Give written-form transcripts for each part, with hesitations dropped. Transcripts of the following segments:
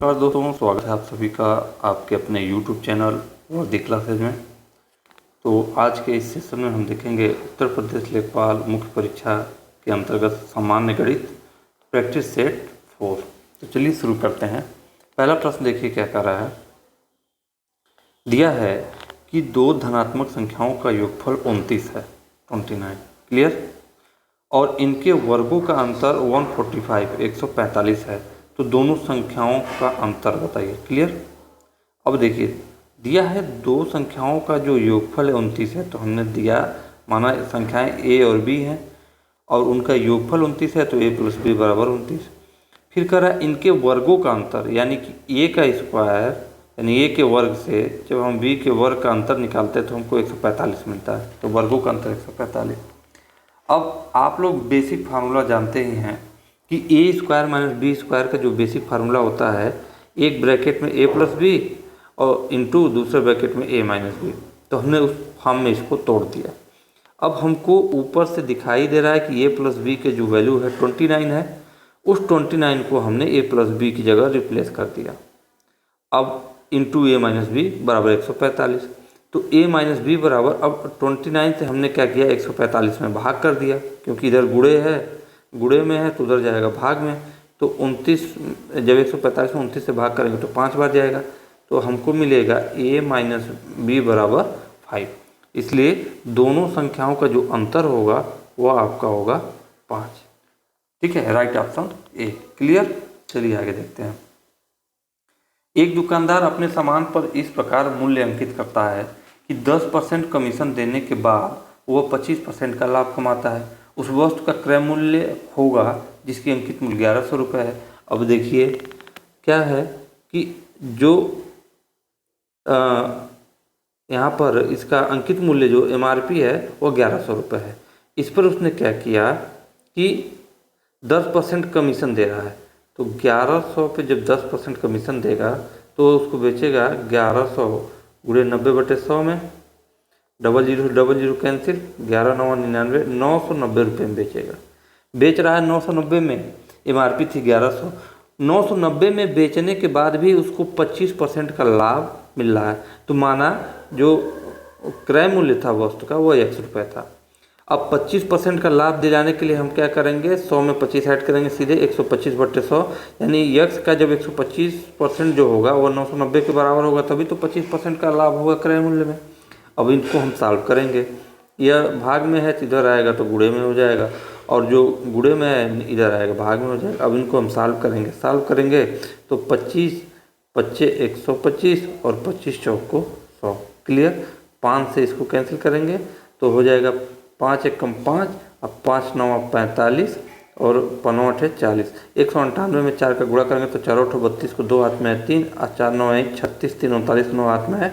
नमस्कार दोस्तों, स्वागत है आप सभी का आपके अपने YouTube चैनल वर्दी क्लासेज में। तो आज के इस सेशन में हम देखेंगे उत्तर प्रदेश लेखपाल मुख्य परीक्षा के अंतर्गत सामान्य गणित प्रैक्टिस सेट 4। तो चलिए शुरू करते हैं। पहला प्रश्न देखिए क्या कर रहा है। दिया है कि दो धनात्मक संख्याओं का योगफल 29 है, 29 क्लियर, और इनके वर्गों का अंतर 145 145 है। तो दोनों संख्याओं का अंतर बताइए, क्लियर। अब देखिए दिया है दो संख्याओं का जो योगफल है 29 है, तो हमने दिया माना संख्याएं a और b हैं और उनका योगफल 29 है, तो a + b = 29। फिर कह रहा है इनके वर्गों का अंतर, यानी कि a का स्क्वायर यानी a के वर्ग से जब हम b के वर्ग का अंतर निकालते हैं तो हमको 145 मिलता है। तो वर्गों का अंतर 145। अब आप लोग बेसिक फार्मूला जानते ही हैं कि a² - b² का जो बेसिक फार्मूला होता है, एक ब्रैकेट में a + b और इंटू दूसरे ब्रैकेट में a - b। तो हमने उस फॉर्म में इसको तोड़ दिया। अब हमको ऊपर से दिखाई दे रहा है कि a + b के जो वैल्यू है 29 है, उस 29 को हमने a + b की जगह रिप्लेस कर दिया। अब इंटू a - b = 145। तो a - b बराबर, अब 29 से हमने क्या किया, 145 में भाग कर दिया, क्योंकि इधर गुणे में है तो उधर जाएगा भाग में। तो 29 जब 145 में 29 से भाग करेंगे तो 5 बार जाएगा, तो हमको मिलेगा a - b = 5। इसलिए दोनों संख्याओं का जो अंतर होगा वह आपका होगा 5। ठीक है, राइट ऑप्शन ए, क्लियर। चलिए आगे देखते हैं। एक दुकानदार अपने सामान पर इस प्रकार मूल्य अंकित करता है कि 10% कमीशन देने के बाद वह 25% का लाभ कमाता है। उस वस्तु का क्रय मूल्य होगा जिसकी अंकित मूल्य 1100 रुपये है। अब देखिए क्या है कि जो यहाँ पर इसका अंकित मूल्य जो MRP है वो 1100 रुपये है। इस पर उसने क्या किया कि 10% कमीशन दे रहा है, तो 1100 पे जब 10% कमीशन देगा तो उसको बेचेगा 1100 × 90/100 में, 00 00 कैंसिल, 11 9 99, 990 रुपये में बेचेगा। बेच रहा है 990 में, MRP थी 1100। 990 में बेचने के बाद भी उसको 25% का लाभ मिल रहा है। तो माना जो क्रय मूल्य था वस्तु का वो 100 रुपये था। अब 25% का लाभ दिलाने के लिए हम क्या करेंगे, 100 में 25 ऐड करेंगे, सीधे 125/100, यानी x का जब 125% जो होगा वो 990 के बराबर होगा, तभी तो 25% का लाभ होगा क्रय मूल्य में। अब इनको हम सॉल्व करेंगे, यह भाग में है तो इधर आएगा तो गुणे में हो जाएगा, और जो गुणे में है इधर आएगा भाग में हो जाएगा। अब इनको हम सॉल्व करेंगे तो 25 25 125 और 25 चौक को 100, क्लियर। 5 से इसको कैंसिल करेंगे तो हो जाएगा 5 × 5, अब 5 9 45 और 5 8 40। 198 में 4 का गुणा करेंगे तो 4 8 32 को 2 हाथ में है 3 और 4 9 1 36, 3 39 9 हाथ में है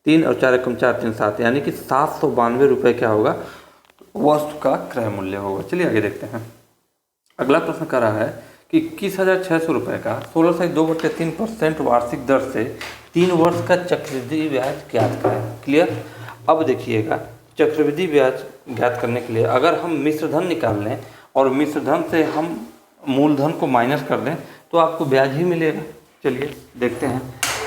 3 और 4 1 4 3 7, यानी कि 792 रुपये क्या होगा, वस्तु का क्रय मूल्य होगा। चलिए आगे देखते हैं। अगला प्रश्न कर रहा है कि 21,600 रुपये का 16.2/3% वार्षिक दर से 3 वर्ष का चक्रवृद्धि ब्याज ज्ञात करें, क्लियर। अब देखिएगा, चक्रवृद्धि ब्याज ज्ञात करने के लिए अगर हम मिश्र धन निकाल लें और मिश्र धन से हम मूलधन को माइनस कर दें तो आपको ब्याज ही मिलेगा। चलिए देखते हैं।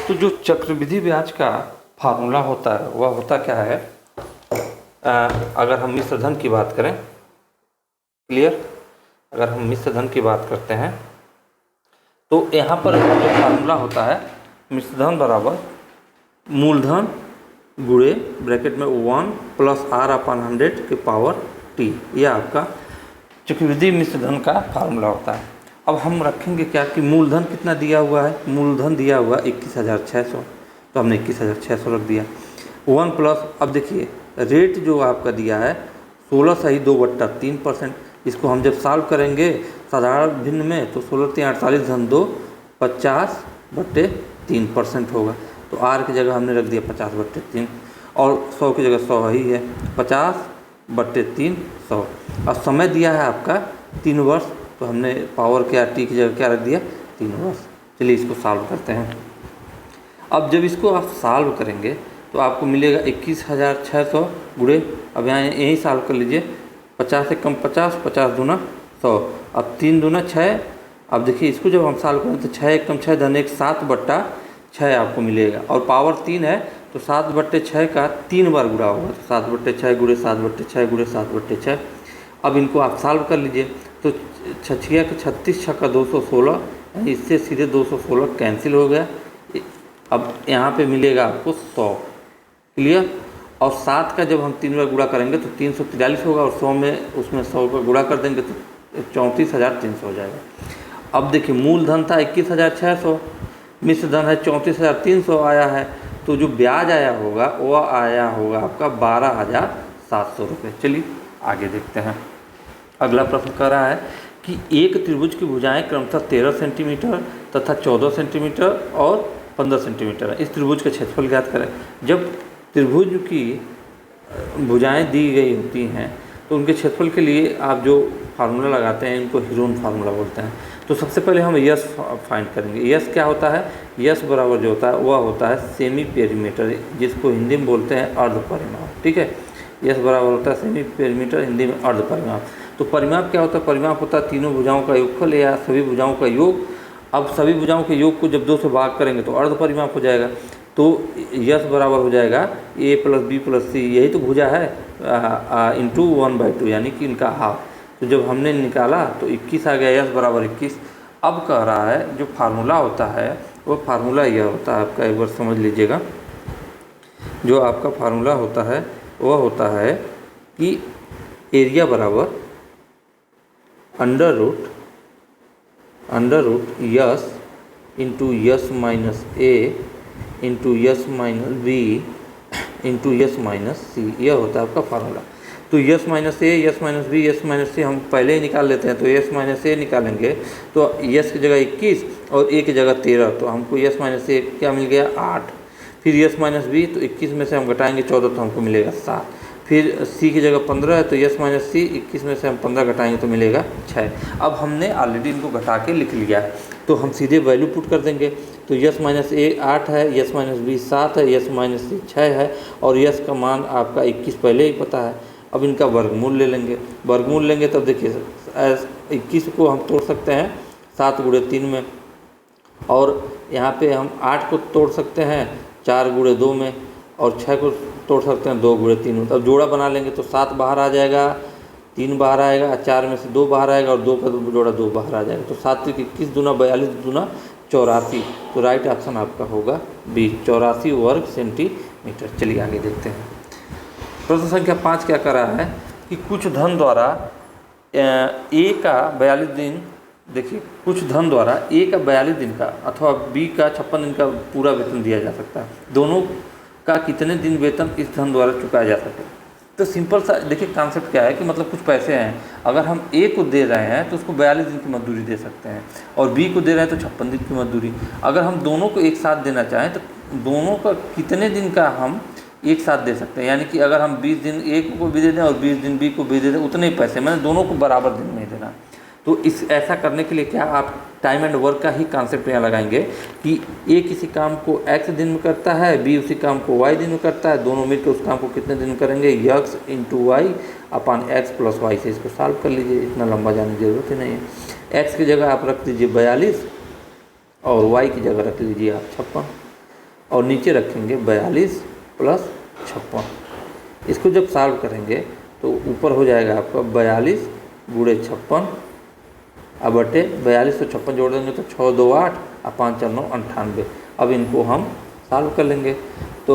तो जो चक्रवृद्धि ब्याज का फार्मूला होता है वह होता क्या है, अगर हम मिश्र धन की बात करें, क्लियर, अगर हम मिश्र धन की बात करते हैं तो यहाँ पर जो फार्मूला होता है, मिश्र धन बराबर मूलधन गुणे ब्रैकेट में 1 + R/100 की पावर t, यह आपका चक्रवृद्धि मिश्र धन का फार्मूला होता है। अब हम रखेंगे क्या कि मूलधन कितना दिया हुआ है, मूलधन दिया हुआ 21,600, तो हमने 21,600 रख दिया। 1 प्लस, अब देखिए रेट जो आपका दिया है 16.2/3%, इसको हम जब सॉल्व करेंगे साधारण भिन्न में तो 16 3 48 धन 2 50/3% होगा। तो R की जगह हमने रख दिया 50/3 और 100 की जगह 100 ही है, 50/3 100। अब समय दिया है आपका 3 वर्ष, तो हमने पावर क्या t की जगह क्या रख दिया, 3 वर्ष। चलिए इसको सॉल्व करते हैं। अब जब इसको आप सॉल्व करेंगे तो आपको मिलेगा 21,600 गुणे, अब यहाँ यही सॉल्व कर लीजिए, 50 से कम 50, 50 दूना 100, अब 3 दूना 6 अब देखिए इसको जब हम सॉल्व करें तो 6 एकम 6 धन 1 7/6 आपको मिलेगा, और पावर 3 है तो 7/6 का 3 बार गुणा होगा, तो 7/6 गुणे 7/6 गुणे 7/6। अब इनको आप सॉल्व कर लीजिए, तो 6 के 36 6 का 216, यानी इससे सीधे 216 कैंसिल हो गया। अब यहाँ पे मिलेगा आपको 100। क्लियर। और 7 का जब हम 3 बार गुणा करेंगे तो 343 होगा, और 100 में उसमें 100 का गुणा कर देंगे तो 34,300 हो जाएगा। अब देखिए मूलधन था 21,600, मिश्र धन है 34,300 आया है, तो जो ब्याज आया होगा वह आया होगा आपका 12,700 रुपये। चलिए आगे देखते हैं। अगला प्रश्न कह रहा है कि एक त्रिभुज की भुजाएं क्रमशः 13 सेंटीमीटर तथा 14 सेंटीमीटर और 15 सेंटीमीटर है। इस त्रिभुज का क्षेत्रफल ज्ञात करें। जब त्रिभुज की भुजाएं दी गई होती हैं तो उनके क्षेत्रफल के लिए आप जो फार्मूला लगाते हैं इनको हीरोन फार्मूला बोलते हैं। तो सबसे पहले हम यस फाइंड करेंगे। यस क्या होता है? यस बराबर जो होता है वह होता है सेमी पेरीमीटर, जिसको हिंदी में बोलते हैं अर्ध परिमाप। ठीक है, यस बराबर होता है सेमी पेरीमीटर, हिंदी में अर्ध परिमाप। तो परिमाप क्या होता है? परिमाप होता है तीनों भुजाओं का योगफल या सभी भुजाओं का योग। अब सभी भुजाओं के योग को जब 2 से भाग करेंगे तो अर्ध परिमाप हो जाएगा। तो यस बराबर हो जाएगा a + b + c, यही तो भुजा है, इंटू 1/2, यानी कि इनका हाफ। तो जब हमने निकाला तो 21 आ गया, यस बराबर 21। अब कह रहा है जो फार्मूला होता है वो फार्मूला यह होता है आपका, एक बार समझ लीजिएगा। जो आपका फार्मूला होता है वह होता है कि एरिया बराबर under root S into S minus A into S minus B into S minus C, यह होता है आपका फार्मूला। तो S minus A, S minus B, S minus C हम पहले ही निकाल लेते हैं। तो यस माइनस ए निकालेंगे तो यस की जगह 21 और ए की जगह 13, तो हमको यस माइनस ए क्या मिल गया? 8। फिर यस माइनस बी, तो 21 में से हम घटाएंगे 14 तो हमको मिलेगा 7। फिर सी की जगह 15 है, तो यस माइनस सी, 21 में से हम 15 घटाएंगे तो मिलेगा 6। अब हमने ऑलरेडी इनको घटा के लिख लिया है, तो हम सीधे वैल्यू पुट कर देंगे। तो यस माइनस ए 8 है, यस माइनस बी 7 है, यस माइनस सी 6 है, और यस का मान आपका 21 पहले ही पता है। अब इनका वर्गमूल ले लेंगे। वर्गमूल लेंगे तब देखिए 21 को हम तोड़ सकते हैं 7 गुणे 3 में, और यहाँ पे हम 8 को तोड़ सकते हैं 4 गुणे 2 में, और 6 को तोड़ सकते हैं 2 गुणे 3 में। अब जोड़ा बना लेंगे तो 7 बाहर आ जाएगा, 3 बाहर आएगा, 4 में से 2 बाहर आएगा, और 2 का जोड़ा 2 बाहर आ जाएगा। तो 7 × 21 दूना 42 दूना 84। तो राइट ऑप्शन आपका होगा बी, 84 वर्ग सेंटीमीटर। चलिए आगे देखते हैं। प्रश्न संख्या 5 क्या कर रहा है कि कुछ धन द्वारा ए का 42 दिन, देखिए कुछ धन द्वारा ए का 42 दिन का अथवा बी का 56 दिन का पूरा वेतन दिया जा सकता है। दोनों का कितने दिन वेतन इस धन द्वारा चुकाया जा सके? तो सिंपल सा देखिए कॉन्सेप्ट क्या है कि मतलब कुछ पैसे हैं, अगर हम ए को दे रहे हैं तो उसको 42 दिन की मजदूरी दे सकते हैं, और बी को दे रहे हैं तो 56 दिन की मजदूरी। अगर हम दोनों को एक साथ देना चाहें तो दोनों का कितने दिन का हम एक साथ दे सकते हैं, यानी कि अगर हम 20 दिन ए को भी दे दें और 20 दिन बी को भी दे दें, उतने ही पैसे, मैंने दोनों को बराबर दिन नहीं देना। तो इस ऐसा करने के लिए क्या आप टाइम एंड वर्क का ही कॉन्सेप्ट यहाँ लगाएंगे कि ए किसी काम को एक्स दिन में करता है, बी उसी काम को वाई दिन में करता है, दोनों मिलकर उस काम को कितने दिन में करेंगे? यक्स इंटू वाई अपान एक्स प्लस वाई से इसको सॉल्व कर लीजिए, इतना लंबा जाने की जरूरत ही नहीं है। एक्स की जगह आप रख लीजिए 42 और वाई की जगह रख लीजिए आप 56, और नीचे रखेंगे 42 + 56। इसको जब सॉल्व करेंगे तो ऊपर हो जाएगा आपका 42 गुणे 56 अब बटे 42 तो 56 जोड़ देंगे तो 6 2 8 और 5 4 9 98। अब इनको हम सॉल्व कर लेंगे, तो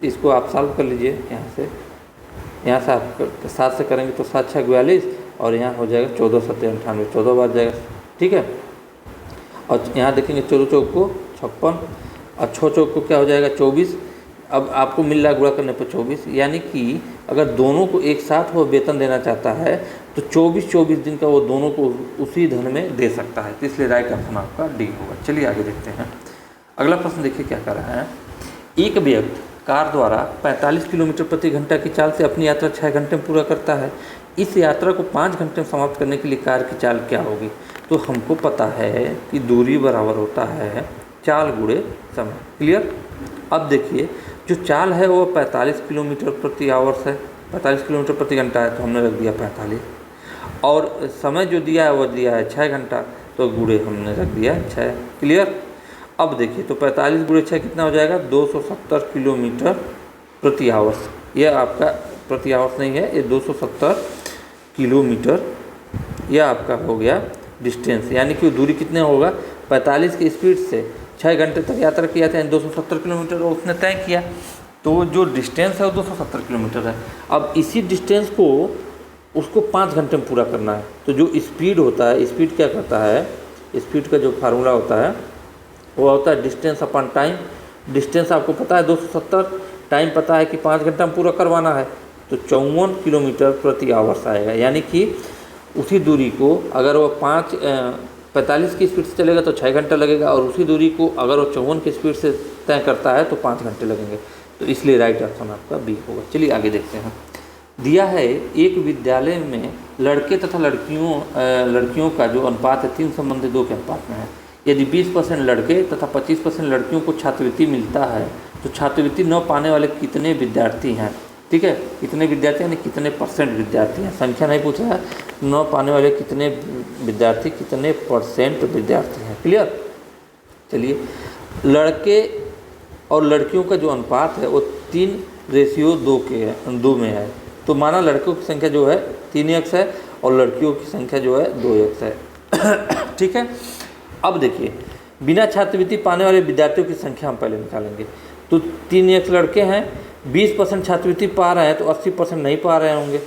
इसको आप सॉल्व कर लीजिए। यहाँ से आप 7 से करेंगे तो 7 6 42, और यहाँ हो जाएगा 14 7 98, 14 बार जाएगा। ठीक है, और यहाँ देखेंगे 14 चौक को 56 और 6 चौक को क्या हो जाएगा 24। अब आपको मिल रहा है गुणा करने पर 24, यानी कि अगर दोनों को एक साथ वो वेतन देना चाहता है तो 24 दिन का वो दोनों को उसी धन में दे सकता है। तो इसलिए राइट ऑप्शन आपका डी होगा। चलिए आगे देखते हैं। अगला प्रश्न देखिए क्या कर रहा है। एक व्यक्ति कार द्वारा 45 किलोमीटर प्रति घंटा की चाल से अपनी यात्रा 6 घंटे में पूरा करता है। इस यात्रा को 5 घंटे में समाप्त करने के लिए कार की चाल क्या होगी? तो हमको पता है कि दूरी बराबर होता है चाल गुणे समय। क्लियर। अब देखिए जो चाल है वो 45 किलोमीटर प्रति आवर्स है, 45 किलोमीटर प्रति घंटा है, तो हमने रख दिया 45, और समय जो दिया है वो दिया है 6 घंटा, तो तो गुणे हमने रख दिया 6। क्लियर। अब देखिए तो 45 गुणे 6 कितना हो जाएगा, 270 किलोमीटर प्रति आवर्स। यह आपका प्रति आवर्स नहीं है, ये 270 किलोमीटर यह आपका हो गया डिस्टेंस। यानी कि दूरी कितने होगा, 45 की स्पीड से 6 घंटे तक यात्रा किया था, 270 किलोमीटर उसने तय किया। तो जो डिस्टेंस है वो 270 किलोमीटर है। अब इसी डिस्टेंस को उसको 5 घंटे में पूरा करना है। तो जो स्पीड होता है, स्पीड क्या करता है, स्पीड का जो फार्मूला होता है वो होता है डिस्टेंस अपॉन टाइम। डिस्टेंस आपको पता है 270, टाइम पता है कि 5 घंटा में पूरा करवाना है, तो 54 किलोमीटर प्रति आवर्स आएगा। यानी कि उसी दूरी को अगर वो 45 की स्पीड से चलेगा तो 6 घंटा लगेगा, और उसी दूरी को अगर वो 54 की स्पीड से तय करता है तो 5 घंटे लगेंगे। तो इसलिए राइट ऑप्शन आपका बी होगा। चलिए आगे देखते हैं। दिया है एक विद्यालय में लड़के तथा लड़कियों का जो अनुपात है 3:2 के अनुपात में है। यदि 20% लड़के तथा 25% लड़कियों को छात्रवृत्ति मिलता है तो छात्रवृत्ति न पाने वाले कितने विद्यार्थी हैं। ठीक है, कितने विद्यार्थी यानी कितने परसेंट विद्यार्थी हैं, संख्या नहीं पूछा है। न पाने वाले कितने विद्यार्थी, कितने परसेंट विद्यार्थी हैं। क्लियर। चलिए, लड़के और लड़कियों का जो अनुपात है वो 3:2 में है। तो माना लड़कों की संख्या जो है 3x है और लड़कियों की संख्या जो है 2x है। ठीक है। अब देखिए, बिना छात्रवृत्ति पाने वाले विद्यार्थियों की संख्या हम पहले निकालेंगे। तो 3x लड़के हैं, 20% छात्रवृत्ति पा रहे हैं तो 80% नहीं पा रहे होंगे।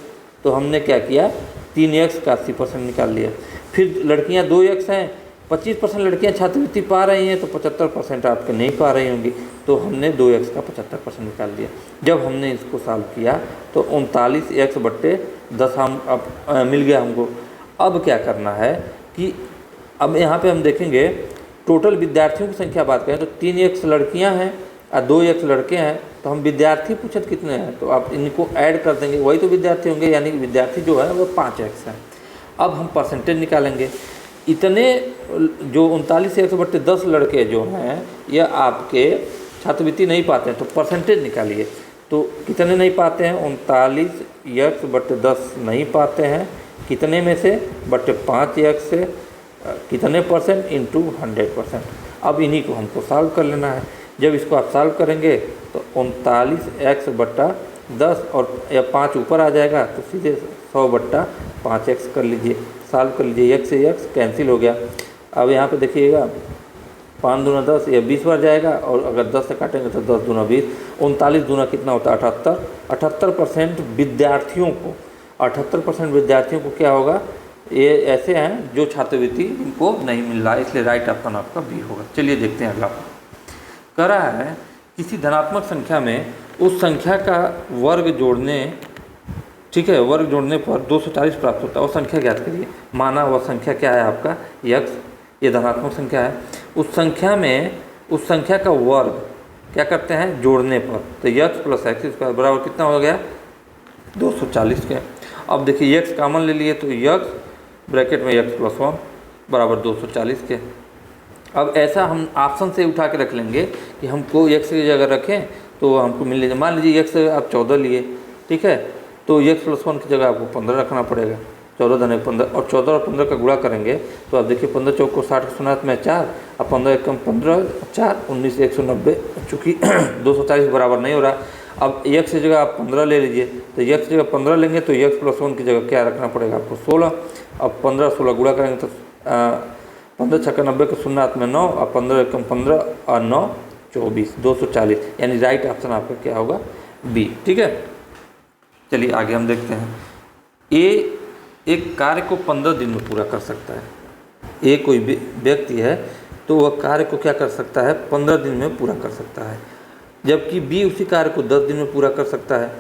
तो हमने क्या किया, 3x का 80% निकाल लिया। फिर लड़कियां 2x हैं, 25% लड़कियां छात्रवृत्ति पा रही हैं तो 75% आपके नहीं पा रही होंगी। तो हमने 2x का 75% निकाल लिया। जब हमने इसको सॉल्व किया तो 39x/10 हम अब मिल गया हमको। अब क्या करना है कि अब यहाँ पे हम देखेंगे टोटल विद्यार्थियों की संख्या बात करें तो 3x लड़कियाँ हैं और 2x लड़के हैं। तो हम विद्यार्थी पूछत कितने हैं, तो आप इनको ऐड कर देंगे, वही तो विद्यार्थी होंगे। यानी कि विद्यार्थी जो है वो 5x है। अब हम परसेंटेज निकालेंगे। इतने जो 39x/10 लड़के जो हैं यह आपके छात्रवृत्ति नहीं पाते हैं, तो परसेंटेज निकालिए। तो कितने नहीं पाते हैं, 39x/10 नहीं पाते हैं। कितने में से, बटे 5x से कितने परसेंट इंटू 100%। अब इन्हीं को हमको सॉल्व कर लेना है। जब इसको आप सॉल्व करेंगे तो 39x/10 और या 5 ऊपर आ जाएगा तो सीधे 100/5x कर लीजिए, सॉल्व कर लीजिए। x से x कैंसिल हो गया। अब यहाँ पे देखिएगा 5 दूना 10, या 20 बार जाएगा, और अगर 10 से काटेंगे तो 10 दूना 20, 39 दूना कितना होता है 78। 78% विद्यार्थियों को क्या होगा, ये ऐसे हैं जो छात्रवृत्ति इनको नहीं मिल रहा है, इसलिए राइट ऑप्शन आपका बी होगा। चलिए देखते हैं अगला। कह रहा है किसी धनात्मक संख्या में उस संख्या का वर्ग जोड़ने, ठीक है, वर्ग जोड़ने पर 240 प्राप्त होता है। वो संख्या ज्ञात करिए। माना वह संख्या क्या है आपका x, ये धनात्मक संख्या है। उस संख्या का वर्ग क्या करते हैं जोड़ने पर, तो x + x² बराबर कितना हो गया 240 के। अब देखिए x कॉमन ले लिए तो x ब्रैकेट में x + 1 बराबर 240 के। अब ऐसा हम ऑप्शन से उठा के रख लेंगे कि हमको x की जगह रखें तो हमको मिल लीजिए। मान लीजिए x आप 14 लिए, ठीक है, तो x + 1 की जगह आपको 15 रखना पड़ेगा। 14 धन 15, और 14 और 15 का गुणा करेंगे तो आप देखिए 15 चौक को 60 सुनात में 4, अब 15 एकम 15, 4 19 190, चूँकि 240 बराबर नहीं हो रहा। अब x की जगह आप 15 ले लीजिए, तो x की जगह 15 लेंगे तो x + 1 की जगह क्या रखना पड़ेगा आपको 16। अब 15 16 गुणा करेंगे तो 15 छक्का 90 के सुनात में 9, और 15 एकम 15 और 9 24, 240। यानी राइट ऑप्शन आपका क्या होगा बी। ठीक है, चलिए आगे हम देखते हैं। ए एक कार्य को 15 दिन में पूरा कर सकता है। ए कोई व्यक्ति है तो वह कार्य को क्या कर सकता है 15 दिन में पूरा कर सकता है, जबकि बी उसी कार्य को 10 दिन में पूरा कर सकता है।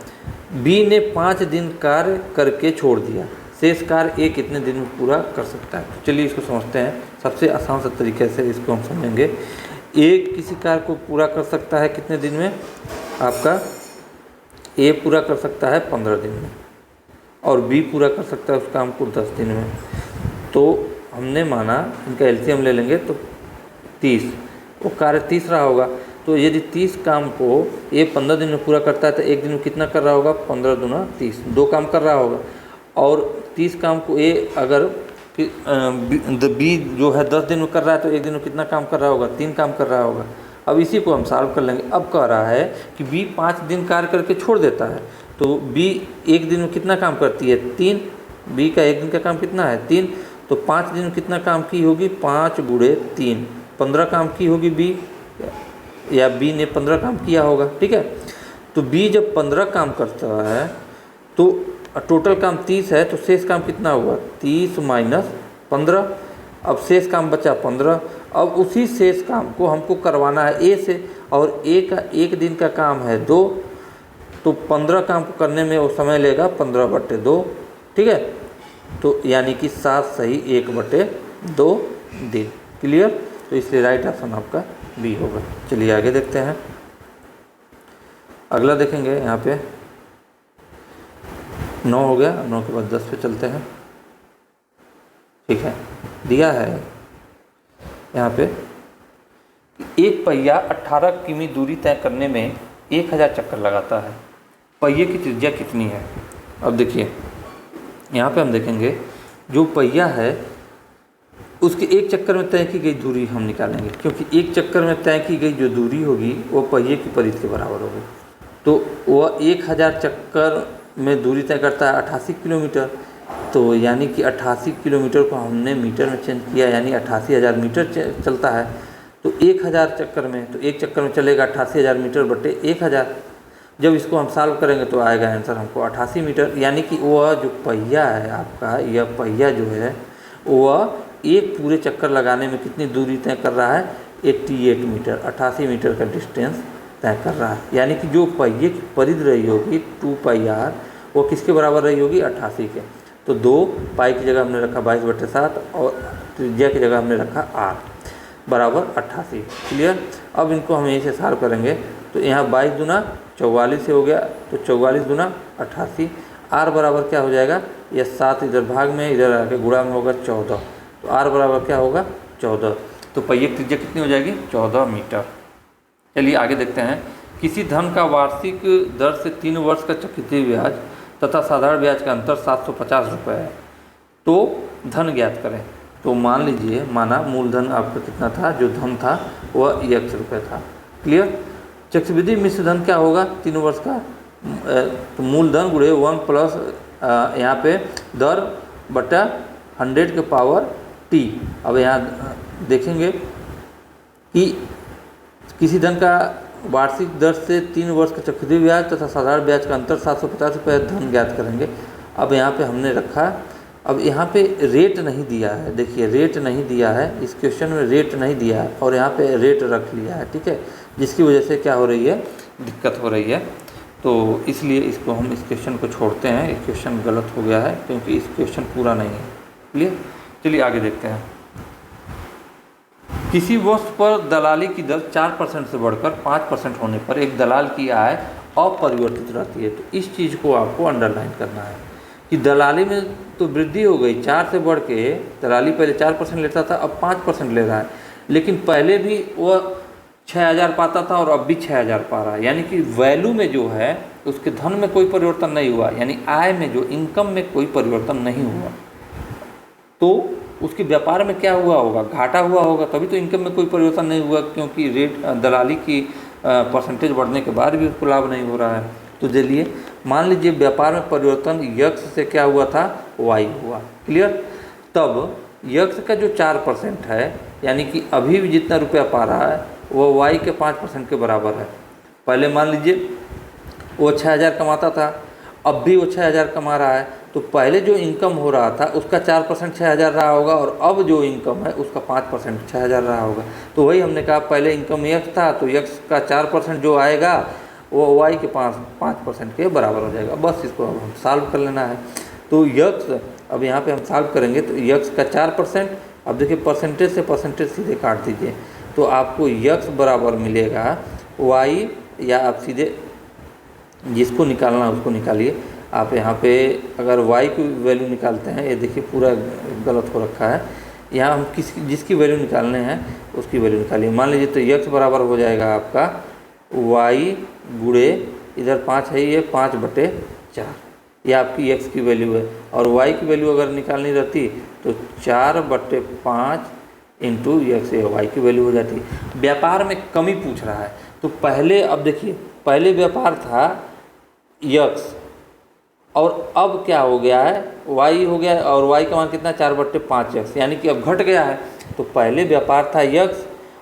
बी ने 5 दिन कार्य करके छोड़ दिया, शेष कार्य ए कितने दिन में पूरा कर सकता है। तो चलिए इसको समझते हैं। सबसे आसान सा तरीके से इसको हम समझेंगे। ए किसी कार्य को पूरा कर सकता है कितने दिन में, आपका ए पूरा कर सकता है 15 दिन में, और बी पूरा कर सकता है उस काम को 10 दिन में। तो हमने माना इनका एलसीएम ले लेंगे तो 30, वो कार्य 30 रहा होगा। तो यदि 30 काम को ए 15 दिन में पूरा करता है तो एक दिन में कितना कर रहा होगा 15 दूना 30, 2 काम कर रहा होगा। और 30 काम को ए अगर कि बी जो है 10 दिन में कर रहा है तो एक दिन में कितना काम कर रहा होगा, 3 काम कर रहा होगा। अब इसी को हम सॉल्व कर लेंगे। अब कह रहा है कि बी 5 दिन कार्य करके छोड़ देता है, तो बी एक दिन में कितना काम करती है, 3। बी का एक दिन का काम कितना है, 3। तो 5 दिन में कितना काम की होगी, 5 गुणे 3, 15 काम की होगी बी, या बी ने 15 काम किया होगा। ठीक है, तो बी जब 15 काम करता है तो टोटल काम 30 है, तो शेष काम कितना हुआ, 30 माइनस 15। अब शेष काम बचा 15। अब उसी शेष काम को हमको करवाना है ए से, और ए का एक दिन का काम है 2, तो 15 काम को करने में वो समय लेगा 15/2। ठीक है, तो यानी कि 7 सही 1/2 दिन। क्लियर, तो इसलिए राइट ऑप्शन आपका बी होगा। चलिए आगे देखते हैं। अगला देखेंगे, यहाँ पे 9 हो गया, 9 के बाद 10 पे चलते हैं। ठीक है, दिया है यहाँ पे एक पहिया 18 किमी दूरी तय करने में 1000 चक्कर लगाता है, पहिए की त्रिज्या कितनी है। अब देखिए यहाँ पे हम देखेंगे जो पहिया है उसके एक चक्कर में तय की गई दूरी हम निकालेंगे, क्योंकि एक चक्कर में तय की गई जो दूरी होगी वो पहिए की परिधि के बराबर होगी। तो वह 1000 चक्कर में दूरी तय करता है 88 किलोमीटर, तो यानी कि 88 किलोमीटर को हमने मीटर में चेंज किया, यानी 88,000 मीटर चलता है। तो 1000 चक्कर में, तो एक चक्कर में चलेगा 88,000 मीटर बटे 1000। जब इसको हम सॉल्व करेंगे तो आएगा आंसर हमको 88 मीटर। यानी कि वह जो पहिया है आपका, यह पहिया जो है वह एक पूरे चक्कर लगाने में कितनी दूरी तय कर रहा है, 88 मीटर, 88 मीटर का डिस्टेंस तय कर रहा है। यानी कि जो पहिए की परिधि रही होगी 2πr, वो किसके बराबर रही होगी, 88 के। तो 2 पाई की जगह हमने रखा 22/7 और त्रिज्या की जगह हमने रखा r बराबर 88। क्लियर, अब इनको हम यहीं से सॉल्व करेंगे तो यहाँ 22 दूना 44 से हो गया, तो 44 दूना 88, r बराबर क्या हो जाएगा, यह 7 इधर भाग में, इधर आके गुणा में होगा 14, तो r बराबर क्या होगा 14। तो पहिए की त्रिज्या कितनी हो जाएगी, 14 मीटर। चलिए आगे देखते हैं। किसी धन का वार्षिक दर से 3 वर्ष का चक्रवृद्धि ब्याज तथा साधारण ब्याज का अंतर 750 रुपये है, तो धन ज्ञात करें। तो मान लीजिए, माना मूलधन आपका कितना था, जो धन था वह x रुपये था। क्लियर, चक्रवृद्धि मिश्र धन क्या होगा 3 वर्ष का, तो मूलधन गुणे 1 प्लस यहाँ पे दर बटा 100 के पावर t। अब यहाँ देखेंगे कि किसी धन का वार्षिक दर से 3 वर्ष का चक्रवृद्धि ब्याज तथा साधारण ब्याज का अंतर 750 रुपये धन ज्ञात करेंगे। अब यहाँ पे हमने रखा, अब यहाँ पे रेट नहीं दिया है, देखिए रेट नहीं दिया है, इस क्वेश्चन में रेट नहीं दिया है और यहाँ पे रेट रख लिया है। ठीक है, जिसकी वजह से क्या हो रही है, दिक्कत हो रही है। तो इसलिए इसको हम इस क्वेश्चन को छोड़ते हैं, ये क्वेश्चन गलत हो गया है क्योंकि इस क्वेश्चन पूरा नहीं है। क्लियर, चलिए आगे देखते हैं। किसी वस्तु पर दलाली की दर 4% से बढ़कर 5% होने पर एक दलाल की आय अपरिवर्तित रहती है। तो इस चीज़ को आपको अंडरलाइन करना है कि दलाली में तो वृद्धि हो गई, 4 से बढ़ के दलाली पहले 4% लेता था, अब 5% ले रहा है, लेकिन पहले भी वह 6000 पाता था और अब भी 6000 पा रहा है। यानी कि वैल्यू में जो है उसके धन में कोई परिवर्तन नहीं हुआ, यानी आय में जो इनकम में कोई परिवर्तन नहीं हुआ। तो उसके व्यापार में क्या हुआ होगा, घाटा हुआ होगा, तभी तो इनकम में कोई परिवर्तन नहीं हुआ, क्योंकि रेट दलाली की परसेंटेज बढ़ने के बाद भी उसको लाभ नहीं हो रहा है। तो चलिए मान लीजिए व्यापार में परिवर्तन यक्स से क्या हुआ था, वाई हुआ। क्लियर, तब यक्स का जो 4% है, यानी कि अभी भी जितना रुपया पा रहा है वो वाई के 5% के बराबर है। पहले मान लीजिए वो 6000 कमाता था, अब भी वो 6000 कमा रहा है, तो पहले जो इनकम हो रहा था उसका 4% 6000 रहा होगा और अब जो इनकम है उसका 5% 6000 रहा होगा। तो वही हमने कहा, पहले इनकम यक्स था तो यक्स का 4% जो आएगा वो वाई के 5% के बराबर हो जाएगा। बस इसको अब हम सॉल्व कर लेना है। तो यक्स, अब यहाँ पे हम सॉल्व करेंगे तो यक्स का 4%, अब देखिए परसेंटेज से परसेंटेज सीधे काट दीजिए, तो आपको यक्स बराबर मिलेगा वाई, या आप सीधे जिसको निकालना उसको निकालिए। आप यहाँ पे अगर y की वैल्यू निकालते हैं, ये देखिए पूरा गलत हो रखा है, यहाँ हम जिसकी वैल्यू निकालने हैं उसकी वैल्यू निकालिए। मान लीजिए तो x बराबर हो जाएगा आपका y गुणे, इधर 5 है, ये 5/4। ये आपकी x की वैल्यू है, और y की वैल्यू अगर निकालनी रहती तो 4/5 इंटू एक्स, y की वैल्यू हो जाती। व्यापार में कमी पूछ रहा है, तो पहले अब देखिए, पहले व्यापार था x और अब क्या हो गया है, y हो गया है, और y का मान कितना 4/5x, यानी कि अब घट गया है। तो पहले व्यापार था x,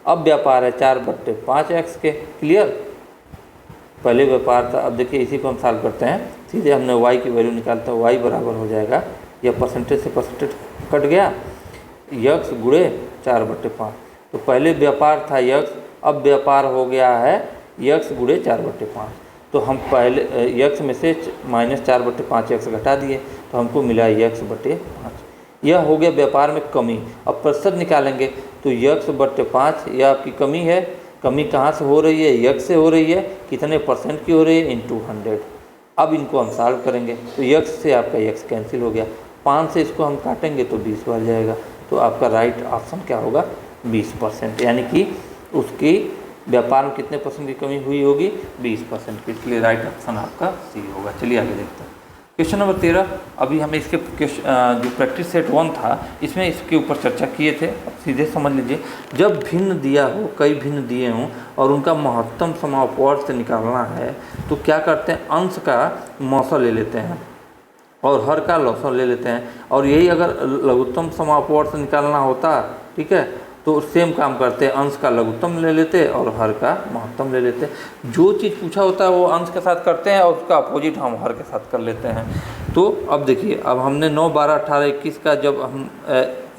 अब व्यापार है 4/5x के। क्लियर? पहले व्यापार था, अब देखिए इसी को हम सॉल्व करते हैं, सीधे हमने y की वैल्यू निकालते हैं, y बराबर हो जाएगा, यह परसेंटेज से परसेंटेज कट गया, x गुणे 4/5। तो पहले व्यापार था x, अब व्यापार हो गया है x गुणे 4/5। तो हम पहले x में से -4/5x घटा दिए, तो हमको मिला x/5। यह हो गया व्यापार में कमी। अब प्रतिशत निकालेंगे तो x/5 यह आपकी कमी है। कमी कहाँ से हो रही है? x से हो रही है। कितने % की हो रही है? × 100। अब इनको हम सॉल्व करेंगे तो x से आपका x कैंसिल हो गया, 5 से इसको हम काटेंगे तो 20 बन जाएगा। तो आपका राइट ऑप्शन क्या होगा? 20%, यानी कि उसकी व्यापार में कितने % की कमी हुई होगी? 20% की। इसलिए राइट ऑप्शन आपका सी होगा। चलिए आगे देखते हैं क्वेश्चन नंबर 13। अभी हमें इसके जो प्रैक्टिस सेट 1 था इसमें इसके ऊपर चर्चा किए थे। अब सीधे समझ लीजिए, जब भिन्न दिया हो, कई भिन्न दिए हों और उनका महत्तम समापवर्त से निकालना है तो क्या करते हैं? अंश का मौसा ले लेते हैं और हर का लौसा ले लेते हैं। और यही अगर लघुत्तम समापवर्त से निकालना होता, ठीक है, तो सेम काम करते हैं, अंश का लघुत्तम ले लेते और हर का महत्तम ले लेते। जो चीज़ पूछा होता है वो अंश के साथ करते हैं और उसका अपोजिट हम हर के साथ कर लेते हैं। तो अब देखिए, अब हमने 9, 12, 18, 21 का जब हम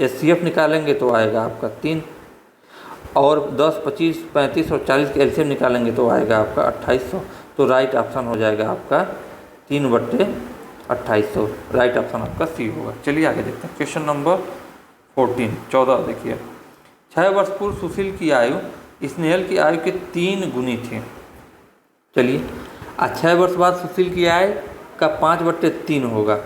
HCF निकालेंगे तो आएगा आपका 3, और 10, 25, 35 और 40 के एलसीएम निकालेंगे तो आएगा आपका 2800। तो राइट ऑप्शन हो जाएगा आपका 3/2800। राइट ऑप्शन आपका सी होगा। चलिए आगे देखते हैं क्वेश्चन नंबर 14 देखिए। 6 वर्ष पूर्व सुशील की आयु स्नेहल की आयु के 3 गुनी थी। चलिए, 6 वर्ष बाद सुशील की आयु का 5/3 होगा।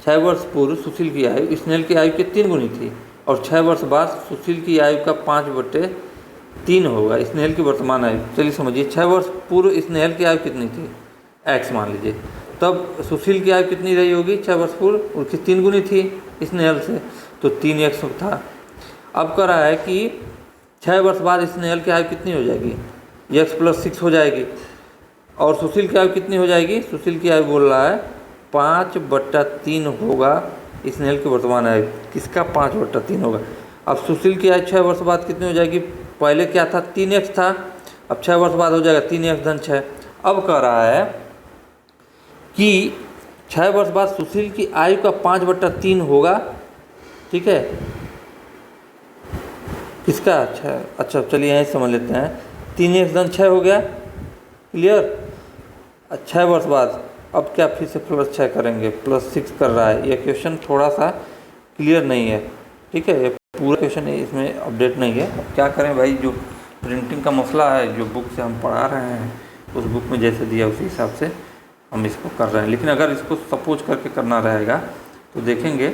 6 वर्ष पूर्व सुशील की आयु स्नेहल की आयु के 3 गुनी थी और 6 वर्ष बाद सुशील की आयु का 5/3 होगा स्नेहल की वर्तमान आयु। चलिए समझिए, 6 वर्ष पूर्व स्नेहल की आयु कितनी थी? x मान लीजिए। तब सुशील की आयु कितनी रही होगी 6 वर्ष पूर्व? उसकी 3 गुनी थी स्नेहल से, तो 3x था। अब कह रहा है कि 6 वर्ष बाद स्नेहल की आयु कितनी हो जाएगी? x + 6 हो जाएगी। और सुशील की आयु कितनी हो जाएगी? सुशील की आयु बोल रहा है 5/3 होगा स्नेहल की वर्तमान आयु। किसका 5/3 होगा? अब सुशील की आयु 6 वर्ष बाद कितनी हो जाएगी? पहले क्या था? 3x था, अब 6 वर्ष बाद हो जाएगा 3x + 6। अब कह रहा है कि 6 वर्ष बाद सुशील की आयु का 5/3 होगा, ठीक है, किसका? अच्छा चलिए यहीं समझ लेते हैं। 3x + 6 हो गया। क्लियर? 6 वर्ष बाद अब क्या फिर से +6 करेंगे, +6 कर रहा है। ये क्वेश्चन थोड़ा सा क्लियर नहीं है, ठीक है, ये पूरा क्वेश्चन इसमें अपडेट नहीं है। अब क्या करें भाई, जो प्रिंटिंग का मसला है, जो बुक से हम पढ़ा रहे हैं उस बुक में जैसे दिया उसी हिसाब से हम इसको कर रहे हैं। लेकिन अगर इसको सपोज करके करना रहेगा तो देखेंगे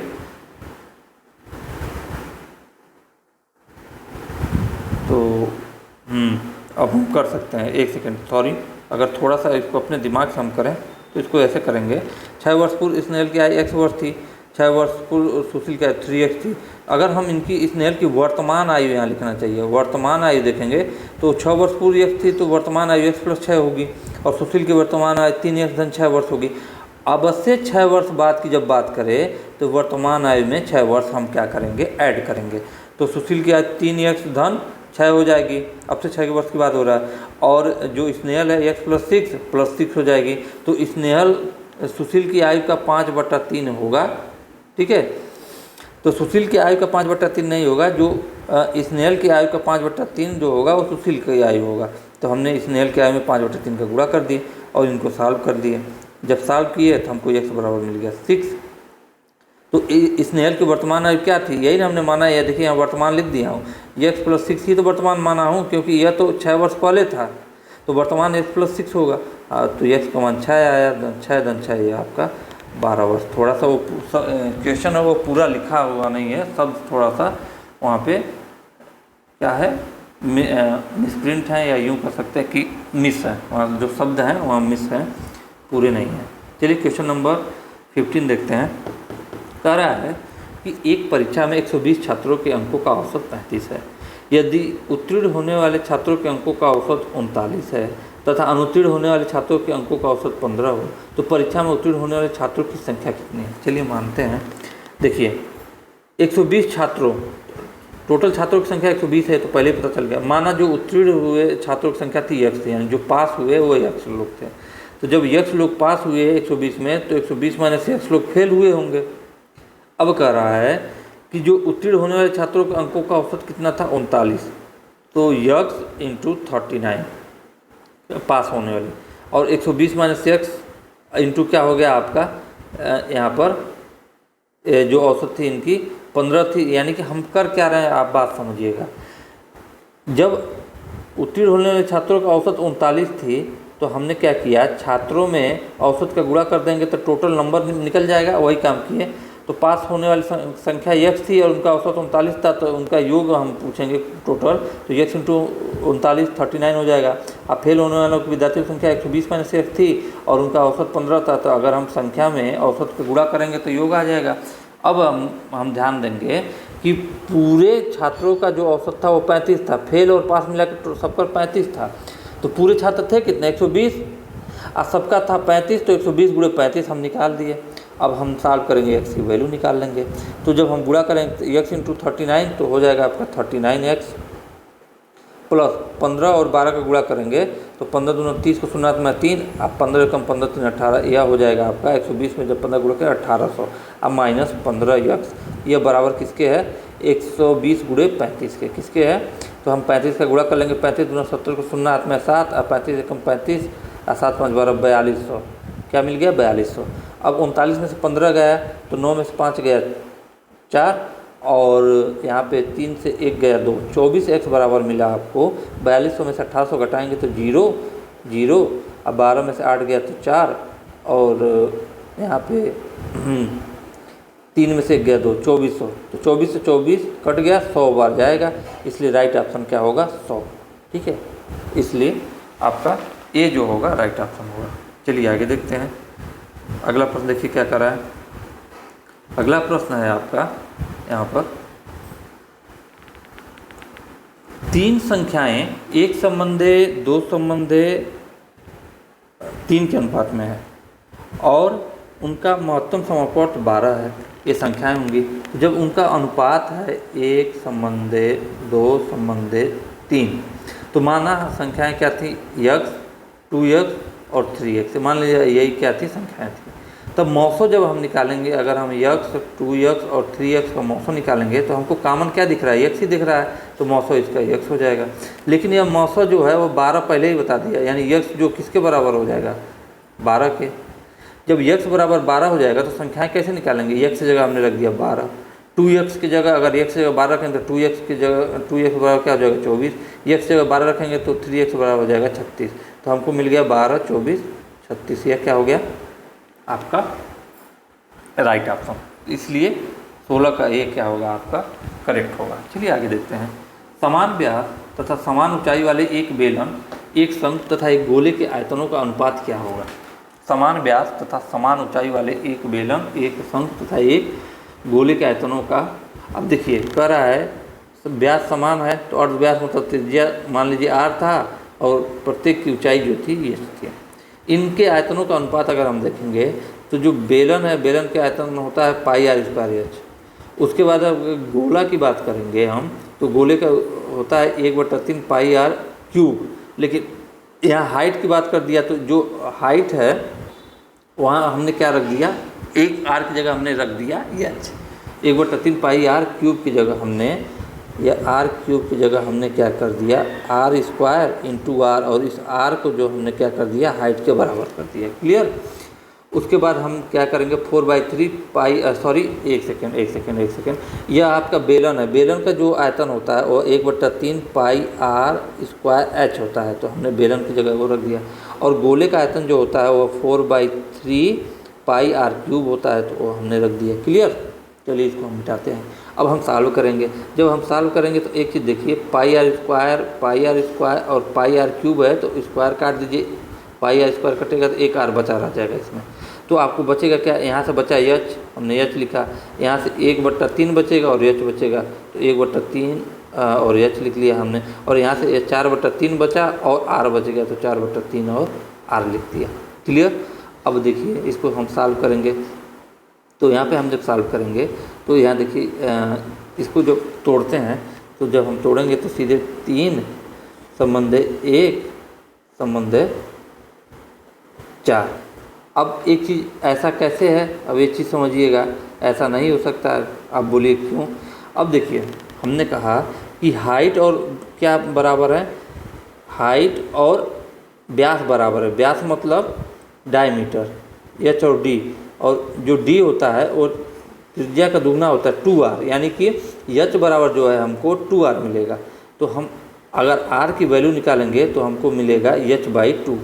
तो अब हम कर सकते हैं। 1 सेकेंड, सॉरी, अगर थोड़ा सा इसको अपने दिमाग से हम करें तो इसको ऐसे करेंगे। 6 वर्ष पूर्व स्नेहल की आयु x वर्ष थी, 6 वर्ष पूर्व सुशील की आयु 3x थी। अगर हम इनकी स्नेहल की वर्तमान आयु यहाँ लिखना चाहिए, वर्तमान आयु देखेंगे तो 6 वर्ष पूर्व x थी तो वर्तमान आयु x + 6 होगी और सुशील की वर्तमान आयु 3x + 6 वर्ष होगी। अब से 6 वर्ष बाद की जब बात करें तो वर्तमान आयु में 6 वर्ष हम क्या करेंगे? ऐड करेंगे। तो सुशील की आयु 3x + 6 हो जाएगी। अब से 6 वर्ष की बात हो रहा है, और जो स्नेहल है x + 6 हो जाएगी। तो स्नेहल सुशील की आयु का 5/3 होगा, ठीक है। तो सुशील की आयु का 5/3 नहीं होगा, जो स्नेहल की आयु का 5/3 जो होगा वो सुशील की आयु होगा। तो हमने स्नेहल की आयु में 5/3 का गुणा कर दिए और इनको सॉल्व कर दिए। जब सॉल्व किए तो हमको x बराबर मिल गया 6। तो स्नेहल की वर्तमान आयु क्या थी? यही ना हमने माना है। देखिए यहाँ वर्तमान लिख दिया हूँ, x + 6 ही तो वर्तमान माना हूँ, क्योंकि यह तो 6 वर्ष पहले था, तो वर्तमान x + 6 होगा। तो x का मान 6 आया, 6 × 6 ये आपका 12 वर्ष। थोड़ा सा वो क्वेश्चन है वो पूरा लिखा हुआ नहीं है, सब थोड़ा सा वहाँ पे क्या है, मिसप्रिंट है, या यूँ कह सकते हैं कि मिस है, वहाँ जो शब्द हैं वहाँ मिस हैं, पूरे नहीं हैं। चलिए क्वेश्चन नंबर 15 देखते हैं। कह रहा है कि एक परीक्षा में 120 छात्रों के अंकों का औसत 35 है। यदि उत्तीर्ण होने वाले छात्रों के अंकों का औसत 39 है तथा अनुत्तीर्ण होने वाले छात्रों के अंकों का औसत 15 हो तो परीक्षा में उत्तीर्ण होने वाले छात्रों की संख्या कितनी है। चलिए मानते हैं। देखिए 120 छात्रों, टोटल छात्रों की संख्या 120 है तो पहले ही पता चल गया। माना जो उत्तीर्ण हुए छात्रों की संख्या थी x थी, यानी जो पास हुए वो x लोग थे। तो जब x लोग पास हुए 120 में तो 120 माइनस x लोग फेल हुए होंगे। अब कह रहा है कि जो उत्तीर्ण होने वाले छात्रों के अंकों का औसत कितना था 39, तो x इंटू 39 पास होने वाले, और 120 माइनस x इंटू क्या हो गया आपका यहाँ पर जो औसत थी इनकी 15 थी। यानी कि हम कर क्या रहे हैं आप बात समझिएगा। जब उत्तीर्ण होने वाले छात्रों का औसत 39 थी तो हमने क्या किया, छात्रों में औसत का गुणा कर देंगे तो टोटल नंबर निकल जाएगा। वही काम किए। तो पास होने वाली संख्या x थी और उनका औसत 39 था, तो उनका योग हम पूछेंगे टोटल, तो x इंटू 39 39 हो जाएगा। अब फेल होने वालों की विद्यार्थियों की संख्या 120 माइनस x थी और उनका औसत 15 था, तो अगर हम संख्या में औसत का गुणा करेंगे तो योग आ जाएगा। अब हम ध्यान देंगे कि पूरे छात्रों का जो औसत था वो 35 था, फेल और पास मिला के सबका 35 था। तो पूरे छात्र थे कितने 120 और सबका था 35, तो 120 गुणे 35 हम निकाल दिए। अब हम सॉल्व करेंगे x की वैल्यू निकाल लेंगे। तो जब हम गुणा करेंगे तो x इंटू 39 तो हो जाएगा आपका 39x प्लस 15 और 12 का गुणा करेंगे तो 15 दूना 30 को शून्य में 3, अब 15 कम 15 3 18, यह हो जाएगा आपका 120 में जब 15 गुणा करें 1800। अब माइनस 15x यह बराबर किसके है 120 गुणे 35 के, किसके है। तो हम 35 का गुणा कर लेंगे, 35 दूना 70 को शून्य हाथ में 7 और 35 कम 35 और 7 5 12 4200, क्या मिल गया 4200। अब 39 में से 15 गया तो 9 में से 5 गया 4 और यहाँ पे 3 से 1 गया 2, 24x बराबर मिला आपको 4200 में से 1800 घटाएंगे तो 0 0। अब 12 में से 8 गया तो 4 और यहाँ पे 3 में से 1 गया 2, 2400। तो 24 से 24 कट गया, 100 बार जाएगा, इसलिए राइट ऑप्शन क्या होगा 100। ठीक है, इसलिए आपका ए जो होगा राइट ऑप्शन होगा। चलिए आगे देखते हैं। अगला प्रश्न देखिए क्या कर रहा है। अगला प्रश्न है आपका यहाँ पर 3 संख्याएं एक संबंधे 2 संबंधे 3 के अनुपात में है और उनका महत्तम समानुपात 12 है। ये संख्याएं होंगी जब उनका अनुपात है 1 संबंधे 2 संबंधे 3। तो माना संख्याएं क्या थी x 2x और 3x, मान लीजिए यही क्या थी संख्याएं थी। तब मौसो जब हम निकालेंगे, अगर हम x 2x और 3x का मौसो निकालेंगे तो हमको कॉमन क्या दिख रहा है x ही दिख रहा है, तो मौसो इसका x हो जाएगा। लेकिन यह मौसो जो है वो 12 पहले ही बता दिया, यानी x जो किसके बराबर हो जाएगा 12 के। जब x बराबर 12 हो जाएगा तो संख्याएं कैसे निकालेंगे, x की जगह हमने रख दिया 12, 2x की जगह अगर x की जगह 12 रखेंगे तो 2x की जगह 2x बराबर क्या हो जाएगा 24, x की जगह 12 रखेंगे तो 3x बराबर हो जाएगा 36। तो हमको मिल गया 12 24 36, यह क्या हो गया आपका राइट ऑप्शन। इसलिए 16 का ए क्या होगा आपका करेक्ट होगा। चलिए आगे देखते हैं। समान व्यास तथा समान ऊंचाई वाले एक बेलन, एक शंख तथा एक गोले के आयतनों का अनुपात क्या होगा। समान व्यास तथा समान ऊंचाई वाले एक बेलन, एक शंख तथा एक गोले के आयतनों का, अब देखिए कह रहा है व्यास समान है तो अर्ध व्यास मतलब त्रिज्या मान लीजिए r था और प्रत्येक की ऊंचाई जो थी ये थी। इनके आयतनों का अनुपात अगर हम देखेंगे तो जो बेलन है, बेलन के आयतन होता है पाई r स्क्वायर h। उसके बाद अगर गोला की बात करेंगे हम तो गोले का होता है 1/3 पाई r क्यूब। लेकिन यहाँ हाइट की बात कर दिया तो जो हाइट है वहाँ हमने क्या रख दिया, एक r की जगह हमने रख दिया h, 1/3 पाई r क्यूब की जगह हमने, या r क्यूब की जगह हमने क्या कर दिया r स्क्वायर इंटू r, और इस r को जो हमने क्या कर दिया हाइट के बराबर कर दिया। क्लियर। उसके बाद हम क्या करेंगे 4/3 पाई एक सेकेंड, यह आपका बेलन है। बेलन का जो आयतन होता है वो 1/3 पाई r स्क्वायर h होता है, तो हमने बेलन की जगह वो रख दिया। और गोले का आयतन जो होता है वो 4/3 पाई r क्यूब होता है, तो वो हमने रख दिया। क्लियर। चलिए इसको हम मिटाते हैं। अब हम सॉल्व करेंगे। जब हम सॉल्व करेंगे तो एक चीज़ देखिए पाई r स्क्वायर और पाई r क्यूब है तो स्क्वायर काट दीजिए, पाई r स्क्वायर कटेगा तो एक r बचा रह जाएगा इसमें। तो आपको बचेगा क्या, यहाँ से बचा एच, हमने एच लिखा, यहाँ से 1/3 बचेगा और एच बचेगा, तो 1/3 और एच लिख लिया हमने, और यहाँ से 4/3 बचा और आर बच गया, तो 4/3 और आर लिख दिया। क्लियर। अब देखिए इसको हम सॉल्व करेंगे, तो यहाँ पे हम जब सॉल्व करेंगे तो यहाँ देखिए इसको जब तोड़ते हैं तो जब हम तोड़ेंगे तो सीधे 3 संबंध 1 संबंध 4। अब एक चीज़ ऐसा कैसे है, अब एक चीज़ समझिएगा, ऐसा नहीं हो सकता। आप बोलिए क्यों। अब देखिए हमने कहा कि हाइट और क्या बराबर है, हाइट और व्यास बराबर है। व्यास मतलब डायमीटर, एच और डी, और जो डी होता है वो त्रिज्या का दुगना होता है 2r, यानी कि एच बराबर जो है हमको 2r मिलेगा। तो हम अगर r की वैल्यू निकालेंगे तो हमको मिलेगा h/2।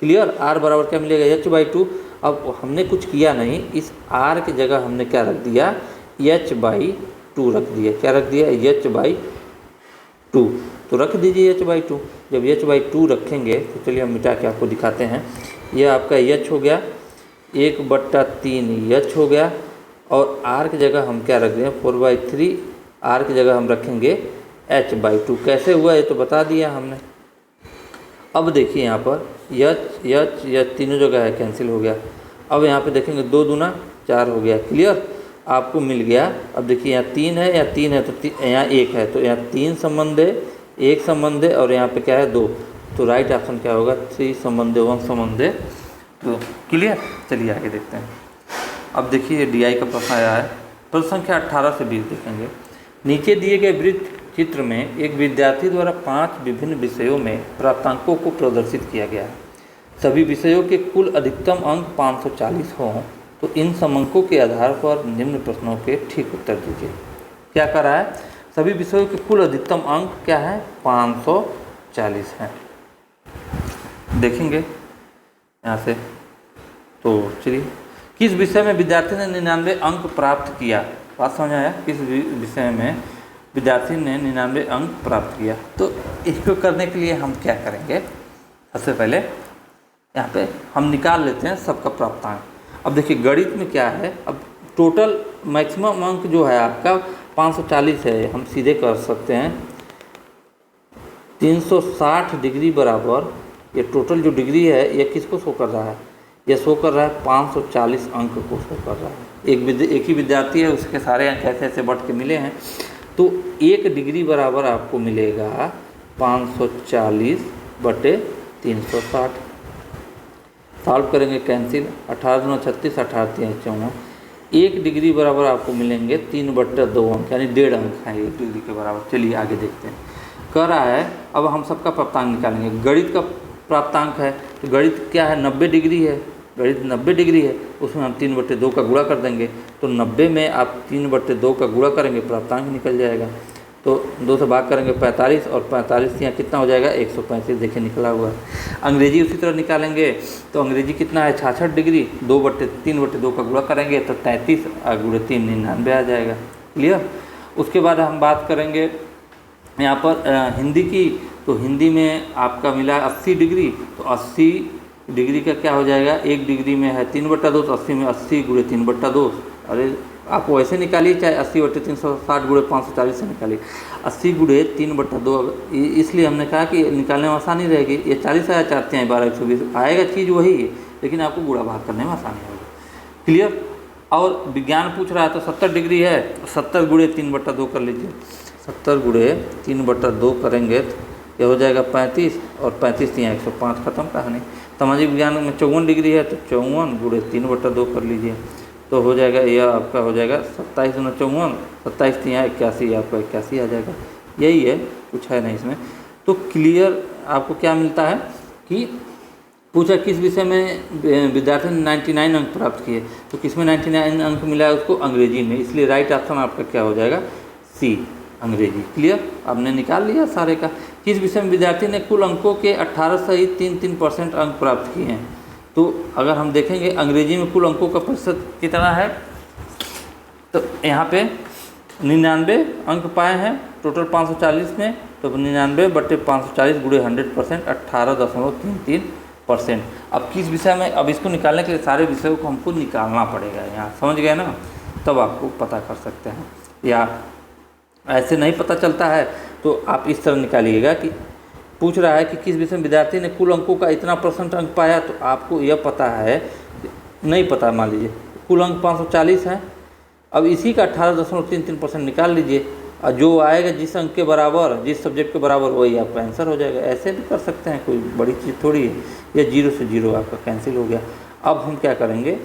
क्लियर। r बराबर क्या मिलेगा, h/2। अब हमने कुछ किया नहीं, इस r की जगह हमने क्या रख दिया, h/2 रख दिया। क्या रख दिया, h/2। तो रख दीजिए h/2। जब h/2 रखेंगे तो चलिए हम मिटा के आपको दिखाते हैं। यह आपका h हो गया, 1/3 एच हो गया, और r की जगह हम क्या रख दें, 4/3, r की जगह हम रखेंगे h/2। कैसे हुआ ये तो बता दिया हमने। अब देखिए यहाँ पर एच तीनों जगह है, कैंसिल हो गया। अब यहाँ पे देखेंगे 2 दूना 4 हो गया। क्लियर, आपको मिल गया। अब देखिए यहाँ 3 है, या 3 है तो यहाँ 1 है, तो यहाँ 3 संबंध है, 1 संबंध है, और यहाँ पे क्या है 2। तो राइट ऑप्शन क्या होगा, 3 संबंध 1 संबंध 2। क्लियर। चलिए आगे देखते हैं। अब देखिए DI का प्रश्न आया है, प्रश्न संख्या 18 से 20 देखेंगे। नीचे दिए गए वृत्त चित्र में एक विद्यार्थी द्वारा 5 विभिन्न विषयों में प्राप्तांकों को प्रदर्शित किया गया है। सभी विषयों के कुल अधिकतम अंक 540 हों तो इन समंकों के आधार पर निम्न प्रश्नों के ठीक उत्तर दीजिए। क्या कर रहा है, सभी विषयों के कुल अधिकतम अंक क्या है, 540 हैं। देखेंगे यहाँ से, तो चलिए, किस विषय में विद्यार्थी ने 99 अंक प्राप्त किया। बात समझ आया, किस विषय में विद्यार्थी ने 99 अंक प्राप्त किया। तो इसको करने के लिए हम क्या करेंगे, सबसे पहले यहाँ पे हम निकाल लेते हैं सबका प्राप्तांक। अब देखिए गणित में क्या है, अब टोटल मैक्सिमम अंक जो है आपका 540 है। हम सीधे कर सकते हैं 360 डिग्री बराबर, ये टोटल जो डिग्री है ये किसको शो कर रहा है, ये शो कर रहा है 540 अंक को शो कर रहा है। एक ही विद्यार्थी है, उसके सारे अंक ऐसे ऐसे बढ़ के मिले हैं, तो 1 डिग्री बराबर आपको मिलेगा 540/360। सॉल्व करेंगे, कैंसिल, 18 दूना 36, 18 3 54। 1 डिग्री बराबर आपको मिलेंगे 3/2 अंक, यानी 1.5 अंक है 1 डिग्री के बराबर। चलिए आगे देखते हैं। कह रहा है अब हम सबका प्राप्तांक निकालेंगे। गणित का प्राप्तांक है, तो गणित क्या है, 90 डिग्री है। गणित 90 डिग्री है, उसमें हम 3/2 का गुणा कर देंगे, तो 90 में आप 3/2 का गुणा करेंगे, प्राप्तांक निकल जाएगा। तो 2 से भाग करेंगे 45, और 45 यहाँ कितना हो जाएगा, 135। देखिए निकला हुआ है। अंग्रेजी उसी तरह निकालेंगे, तो अंग्रेजी कितना है, 66 डिग्री, 3/2 का गुणा करेंगे तो 33 × 3 99 आ जाएगा। क्लियर। उसके बाद हम बात करेंगे यहाँ पर हिंदी की, तो हिंदी में आपका मिला 80 डिग्री, तो 80 डिग्री का क्या हो जाएगा, 1 डिग्री में है 3/2, तो 80 में 80 × 3/2। अरे आप वैसे निकालिए, चाहे 80/360 × 540 से निकालिए। 80 × 3/2, इसलिए हमने कहा कि निकालने में आसानी रहेगी। ये 40 आया, 4 × 12 120 आएगा, चीज़ वही है, लेकिन आपको गुणा भाग करने में आसानी होगी। क्लियर। और विज्ञान पूछ रहा है तो 70 डिग्री है, 70 × 3/2 कर लीजिए। 70 × 3/2 करेंगे तो ये हो जाएगा 35, और 35 यहाँ 105, खत्म कहानी। सामाजिक विज्ञान में 54 डिग्री है, तो 54 × 3/2 कर लीजिए, तो हो जाएगा, यह आपका हो जाएगा 27 × 54, 27 यहाँ 81, आपका 81 आ जाएगा। यही है, कुछ है नहीं इसमें। तो क्लियर आपको क्या मिलता है कि पूछा किस विषय में विद्यार्थी ने 99 अंक प्राप्त किए, तो किसमें 99 अंक मिला है उसको, अंग्रेजी में। इसलिए राइट ऑप्शन आपका क्या हो जाएगा, सी, अंग्रेजी। क्लियर। आपने निकाल लिया सारे का। किस विषय में विद्यार्थी ने कुल अंकों के 18.33% अंक प्राप्त किए हैं, तो अगर हम देखेंगे अंग्रेजी में कुल अंकों का प्रतिशत कितना है, तो यहाँ पे 99 अंक पाए हैं टोटल 540 में, तो 99/540 × 100% 18.33 परसेंट। अब किस विषय में, अब इसको निकालने के लिए सारे विषयों को हमको निकालना पड़ेगा यहाँ, समझ गए ना, तब आपको पता कर सकते हैं। या ऐसे नहीं पता चलता है तो आप इस तरह निकालिएगा कि पूछ रहा है कि किस विषय में विद्यार्थी ने कुल अंकों का इतना % अंक पाया, तो आपको यह पता है, नहीं पता, मान लीजिए कुल अंक 540 है, अब इसी का 18.33% निकाल लीजिए, और जो आएगा जिस अंक के बराबर, जिस सब्जेक्ट के बराबर, वही आपका आंसर हो जाएगा। ऐसे भी कर सकते हैं, कोई बड़ी चीज़ थोड़ी है। या 0 से 0 आपका कैंसिल हो गया। अब हम क्या करेंगे,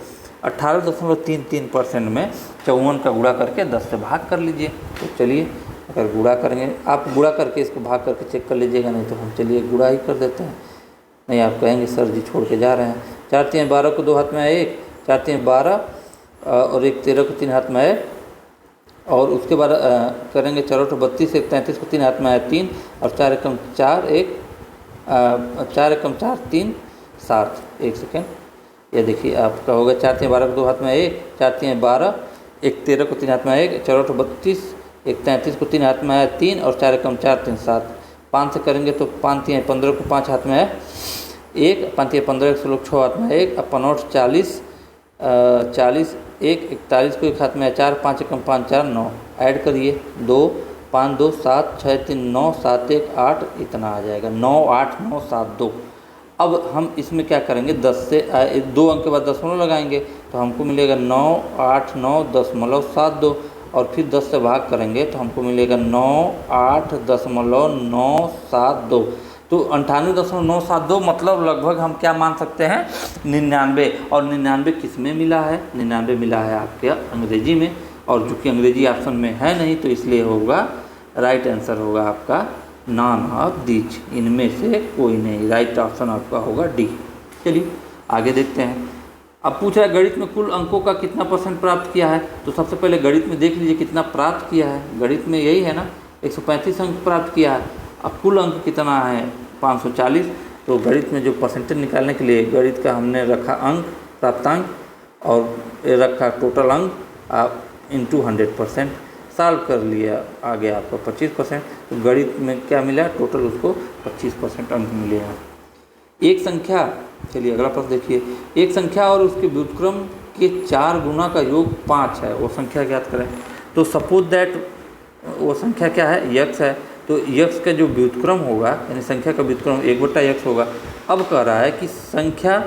18.33% में 54 का गुणा करके 10 से भाग कर लीजिए। तो चलिए, अगर गुणा करेंगे, आप गुणा करके इसको भाग करके चेक कर लीजिएगा, नहीं तो हम चलिए गुणा ही कर देते हैं। नहीं, आप कहेंगे सर जी छोड़ के जा रहे हैं। 4 3 12 को 2 हाथ में आए 1, 4 3 12 और 1 13 को 3 हाथ में आए, और उसके बाद करेंगे 4 8 32, 1 33 को 3 हाथ में आए 3, और 4 एकम 4 1 4 एकम 4 3 7। 1 सेकेंड, ये देखिए आपका होगा 4 3 12 को 2 हाथ में 1, 4 3 12, 1 13 को 3 हाथ में 1, 4 8 32, 1 33 को 3 हाथ में आया 3, और 4 एकम 4 3 7। 5 से करेंगे तो 5 3 15 को 5 हाथ में है 1, 5 3 15, 1 16 6 हाथ में 1, अब 5 40 40 1 41 को 1 हाथ में 4, 5 एकम 5 4 9। ऐड करिए 2 5 2 7 6 3 9 7 1 8, इतना आ जाएगा 9 8 9 7 2। अब हम इसमें क्या करेंगे, 10 से 2 अंक के बाद दशमलव लगाएंगे, तो हमको मिलेगा 9 8 9 दशमलव 7 2, और फिर 10 से भाग करेंगे तो हमको मिलेगा 9 8 दशमलव 9 7 2। तो 98.972 मतलब लगभग हम क्या मान सकते हैं, 99। और 99 किस में मिला है, 99 मिला है आपके अंग्रेजी में, और चूँकि अंग्रेजी ऑप्शन में है नहीं तो इसलिए होगा राइट आंसर होगा आपका नॉन ऑफ दीज, इनमें से कोई नहीं। राइट ऑप्शन आपका होगा डी। चलिए आगे देखते हैं। अब पूछ रहा है गणित में कुल अंकों का कितना % प्राप्त किया है। तो सबसे पहले गणित में देख लीजिए कितना प्राप्त किया है। गणित में यही है ना, 135 अंक प्राप्त किया है। अब कुल अंक कितना है, 540। तो गणित में जो % निकालने के लिए गणित का हमने रखा अंक, प्राप्तांक, और रखा टोटल अंक आप इंटू 100%, सॉल्व कर लिया, आ गया आपका 25%। तो गणित में क्या मिला, टोटल उसको 25% अंक मिले हैं। एक संख्या, चलिए अगला प्रश्न देखिए। एक संख्या और उसके व्युत्क्रम के 4 गुना का योग 5 है, वो संख्या ज्ञात करें। तो सपोज दैट वो संख्या क्या है, यक्स है। तो यक्स का जो व्युत्क्रम होगा, यानी संख्या का व्युत्क्रम 1/x होगा। अब कह रहा है कि संख्या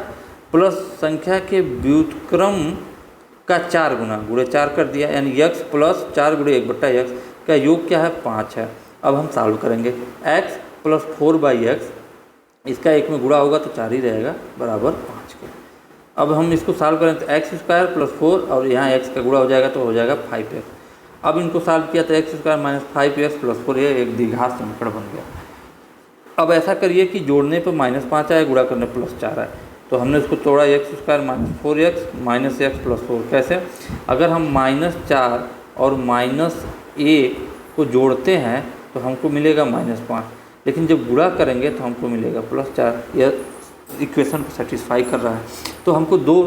प्लस संख्या के व्युत्क्रम का 4 गुना, गुणे 4 कर दिया, यानी x प्लस 4 गुणे 1/x का योग क्या है, 5 है। अब हम सॉल्व करेंगे, x प्लस 4/x, इसका 1 में गुणा होगा तो 4 ही रहेगा, बराबर 5 के। अब हम इसको सॉल्व करें तो x² प्लस 4, और यहाँ x का गुणा हो जाएगा तो हो जाएगा 5x। अब इनको सॉल्व किया तो x² माइनस 5x प्लस 4, ये एक द्विघात समीकरण बन गया। अब ऐसा करिए कि जोड़ने पर -5 आए, गुणा करने प्लस 4 आए। तो हमने उसको तोड़ा, x² minus 4x minus x plus 4। कैसे, अगर हम -4 और -1 को जोड़ते हैं तो हमको मिलेगा -5, लेकिन जब गुणा करेंगे तो हमको मिलेगा +4। यह इक्वेशन को सेटिस्फाई कर रहा है। तो हमको 2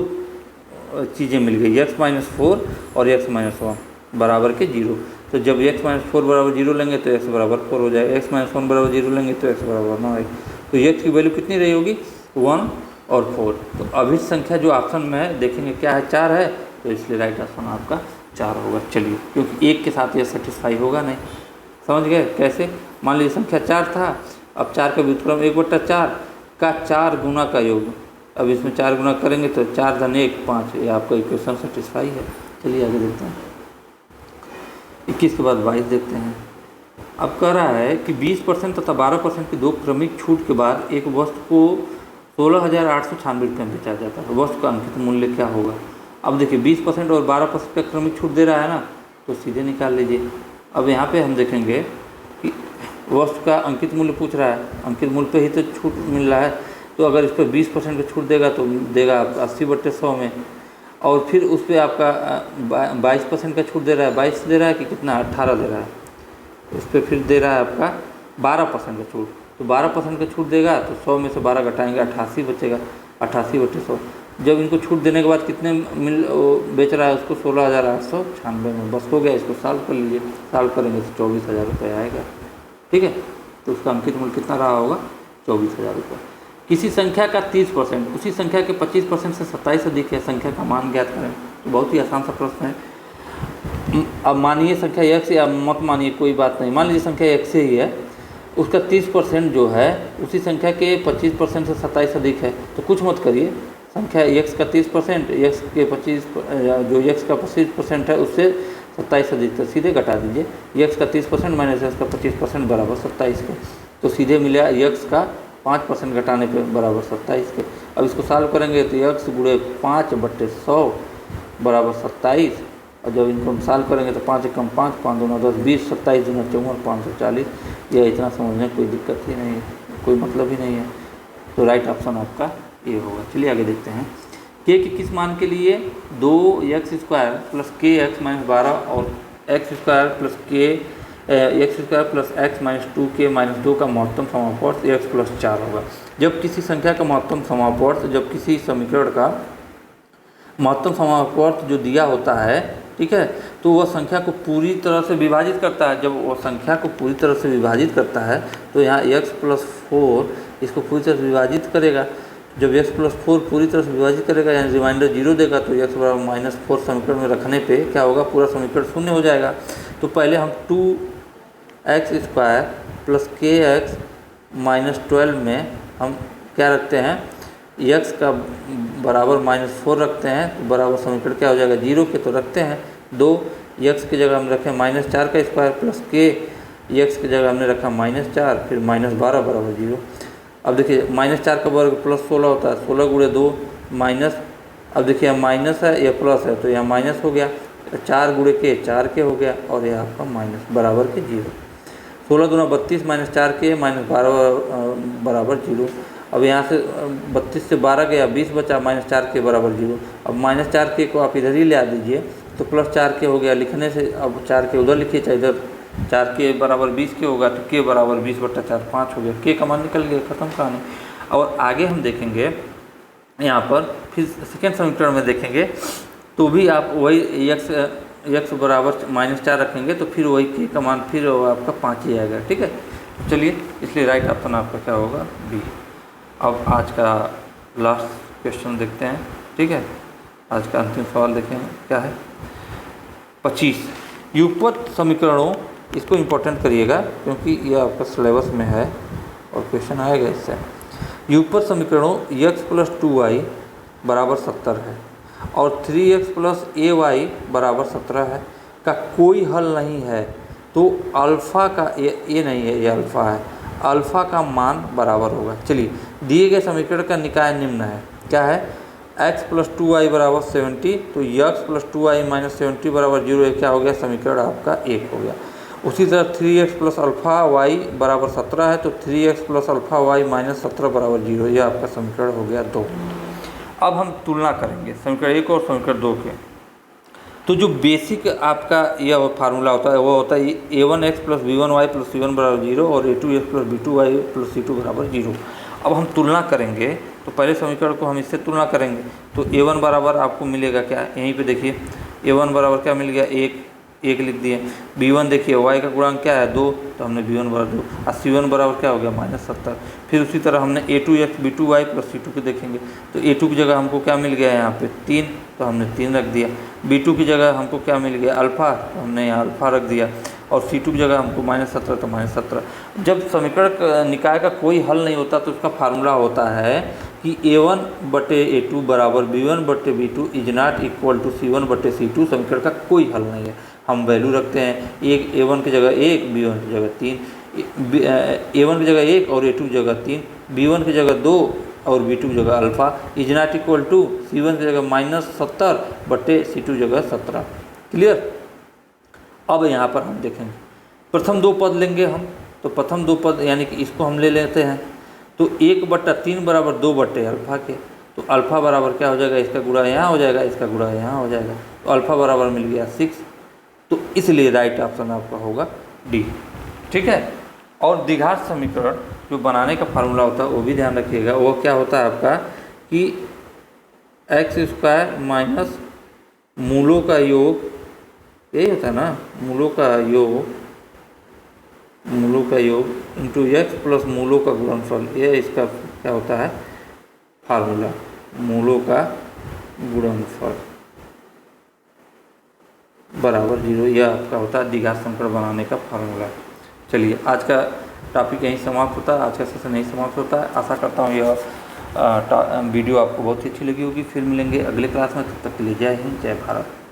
चीज़ें मिल गई, x माइनस 4 और x माइनस 1 बराबर के 0। तो जब x माइनस 4 बराबर 0 लेंगे तो x बराबर 4 हो जाएगा, x माइनस 1 बराबर 0 लेंगे तो x बराबर 9 आएगी। तो x की वैल्यू कितनी रही होगी, 1 और 4। तो अभी संख्या जो ऑप्शन में है देखेंगे क्या है, 4 है, तो इसलिए राइट ऑप्शन आपका 4 होगा। चलिए, क्योंकि 1 के साथ यह सेटिस्फाई होगा नहीं। समझ गए कैसे, मान लीजिए संख्या 4 था, अब 4 का व्युत्क्रम 1/4 का 4 गुना का योग। अब इसमें 4 गुना करेंगे तो 4 धन 1 5, ये आपका इक्वेशन सेटिस्फाई है। चलिए आगे देखते हैं, 21 के बाद 22 देखते हैं। अब कह रहा है कि 20% तथा 12% की 2 क्रमिक छूट के बाद एक वस्तु को 16,896 रुपये में बेचा जाता है। वस्तु का अंकित मूल्य क्या होगा। अब देखिए 20% और 12% का क्रमिक छूट दे रहा है ना, तो सीधे निकाल लीजिए। अब यहाँ पे हम देखेंगे कि वस्तु का अंकित मूल्य पूछ रहा है, अंकित मूल्य पे ही तो छूट मिल रहा है। तो अगर इस पर 20% का छूट देगा तो देगा 80/100 में, और फिर उस पर आपका 22% का छूट दे रहा है, 22 दे रहा है कि कितना, 18 दे रहा है। इस पर फिर दे रहा है आपका 12% का छूट। तो 12% का छूट देगा तो 100 में से 12 घटाएंगे, 88 बचेगा, 88/100। जब इनको छूट देने के बाद कितने बेच रहा है उसको, 16,896 में। बस हो गया, इसको सॉल्व कर लीजिए। सॉल्व करेंगे तो 24,000 रुपये आएगा। ठीक है, तो उसका अंकित मूल्य कितना रहा होगा, 24,000 रुपये। किसी संख्या का 30%, उसी संख्या के 25% से 27 अधिक है, संख्या का मान ज्ञात करें। तो बहुत ही आसान सा प्रश्न है। अब मानिए संख्या x, या मत मानिए कोई बात नहीं, मान लीजिए संख्या x से ही है, उसका 30% जो है उसी संख्या के 25% से 27 अधिक है। तो कुछ मत करिए, संख्या x का 30%, x के 25 जो x का 25% है उससे 27 अधिक, तो सीधे घटा दीजिए। x का 30% माइनस x का 25% बराबर 27 के, तो सीधे मिला x का 5% घटाने पे बराबर 27 के। अब इसको सॉल्व करेंगे तो x गुणे 5/100 बराबर 27, और जब इनको हम सॉल्व करेंगे तो 5 एकम 5, 5 दूना 10, 20, 27 दूना 54, 540। यह इतना समझने कोई दिक्कत ही नहीं है, कोई मतलब ही नहीं है। तो राइट ऑप्शन आपका ये होगा। चलिए आगे देखते हैं। k के किस मान के लिए 2x² प्लस kx माइनस 12 और x² plus x² plus x minus 2k minus 2 का महत्तम समापवर्त x प्लस 4 होगा। जब किसी संख्या का महत्तम समापवर्त, जब किसी समीकरण का महत्तम समापवर्त जो दिया होता है, ठीक है, तो वह संख्या को पूरी तरह से विभाजित करता है। जब वह संख्या को पूरी तरह से विभाजित करता है तो यहाँ x प्लस 4 इसको पूरी तरह से विभाजित करेगा। जब x प्लस 4 पूरी तरह से विभाजित करेगा, यानी रिमाइंडर 0 देगा, तो x बराबर -4 समीकरण में रखने पे क्या होगा, पूरा समीकरण शून्य हो जाएगा। तो पहले हम 2x² प्लस kx माइनस 12 में हम क्या रखते हैं, x का बराबर -4 रखते हैं, तो बराबर समीकरण क्या हो जाएगा, 0 के, तो रखते हैं 2x की जगह हम रखें -4 का स्क्वायर प्लस k, x की जगह हमने रखा -4, फिर -12 बराबर 0। अब देखिए -4 का वर्ग प्लस 16 होता है, 16 गुणे 2 माइनस, अब देखिए यहाँ माइनस है, यह प्लस है, तो यहाँ माइनस हो गया, 4 गुणे के 4 के हो गया, और यह आपका माइनस बराबर के 0। 16 दूना 32 माइनस 4k माइनस 12 बराबर 0। अब यहाँ से 32 से 12 गया, 20 बचा, -4k बराबर 0। अब -4k को आप इधर ही ले आ दीजिए, तो प्लस 4k हो गया। लिखने से अब 4k उधर लिखिए, चाहे इधर 4k बराबर 20k होगा, तो k बराबर 20/4 5 हो गया, k का मान निकल गया, खत्म कहानी। और आगे हम देखेंगे यहाँ पर, फिर सेकेंड समीकरण में देखेंगे तो भी आप वही x बराबर -4 रखेंगे, तो फिर वही k का मान फिर आपका 5 ही आएगा, ठीक है। चलिए, इसलिए राइट ऑप्शन आपका क्या होगा, बी। अब आज का लास्ट क्वेश्चन देखते हैं, ठीक है। आज का अंतिम सवाल देखें क्या है, 25 युगपत समीकरणों, इसको इम्पोर्टेंट करिएगा क्योंकि ये आपका सिलेबस में है और क्वेश्चन आएगा इससे। युगपत समीकरणों x प्लस 2y बराबर 70 है और 3x प्लस ay बराबर 17 है का कोई हल नहीं है, तो अल्फ़ा का ये नहीं है, ये अल्फ़ा है, अल्फ़ा का मान बराबर होगा। चलिए, दिए गए समीकरण का निकाय निम्न है, क्या है, x प्लस 2y बराबर 70, तो x प्लस 2y माइनस 70 बराबर 0, क्या हो गया, समीकरण आपका 1 हो गया। उसी तरह 3x प्लस अल्फ़ा y बराबर 17 है, तो 3x plus alpha y minus 17 बराबर 0, यह आपका समीकरण हो गया 2। अब हम तुलना करेंगे समीकरण 1 और समीकरण 2 के। तो जो बेसिक आपका यह फार्मूला होता है वो होता है a1x plus b1y plus c1 बराबर 0 और a2x plus b2y plus c2 बराबर 0। अब हम तुलना करेंगे, तो पहले समीकरण को हम इससे तुलना करेंगे, तो a1 बराबर आपको मिलेगा क्या, यहीं पे देखिए a1 बराबर क्या मिल गया, 1 लिख दिए। b1 देखिए y का गुणांक क्या है 2, तो हमने b1 बराबर 2, और c1 बराबर क्या हो गया -70। फिर उसी तरह हमने a2x b2y प्लस c2 को देखेंगे, तो a2 की जगह हमको क्या मिल गया यहाँ पे 3, तो हमने 3 रख दिया। b2 की जगह हमको क्या मिल गया अल्फ़ा, तो हमने यहाँ अल्फ़ा रख दिया, और c2 की जगह हमको -17, तो -17। जब समीकरण निकाय का कोई हल नहीं होता तो उसका फार्मूला होता है कि a1/a2 बराबर b1/b2 is not equal to c1/c2, समीकरण का कोई हल नहीं है। हम वैल्यू रखते हैं, एक a1 की जगह 1, b1 की जगह 3, a1 की जगह 1 और a2 की जगह 3, b1 की जगह 2 और b2 की जगह alpha is not equal to c1 की जगह -70/c2 की जगह 17। क्लियर। अब यहाँ पर हम देखेंगे प्रथम दो पद लेंगे हम, तो प्रथम दो पद यानी कि इसको हम ले लेते हैं, तो 1/3 बराबर 2/अल्फ़ा के, तो अल्फ़ा बराबर क्या हो जाएगा, इसका गुणा यहाँ हो जाएगा, इसका गुणा यहाँ हो जाएगा, तो अल्फ़ा बराबर मिल गया 6, तो इसलिए राइट ऑप्शन आपका होगा डी, ठीक है। और द्विघात समीकरण जो बनाने का फार्मूला होता है वो भी ध्यान रखिएगा, वो क्या होता है आपका कि x² माइनस मूलों का योग, यही होता है ना, मूलों का योग इंटू x प्लस मूलों का गुणनफल, ये इसका क्या होता है फार्मूला, मूलों का गुणनफल बराबर 0, यह आपका होता है द्विघात समीकरण बनाने का फार्मूला। चलिए आज का टॉपिक यहीं समाप्त होता है, आज का सेशन यहीं समाप्त होता है। आशा करता हूँ यह वीडियो आपको बहुत ही अच्छी लगी होगी। फिर मिलेंगे अगले क्लास में, तब तक के लिए जय हिंद जय भारत।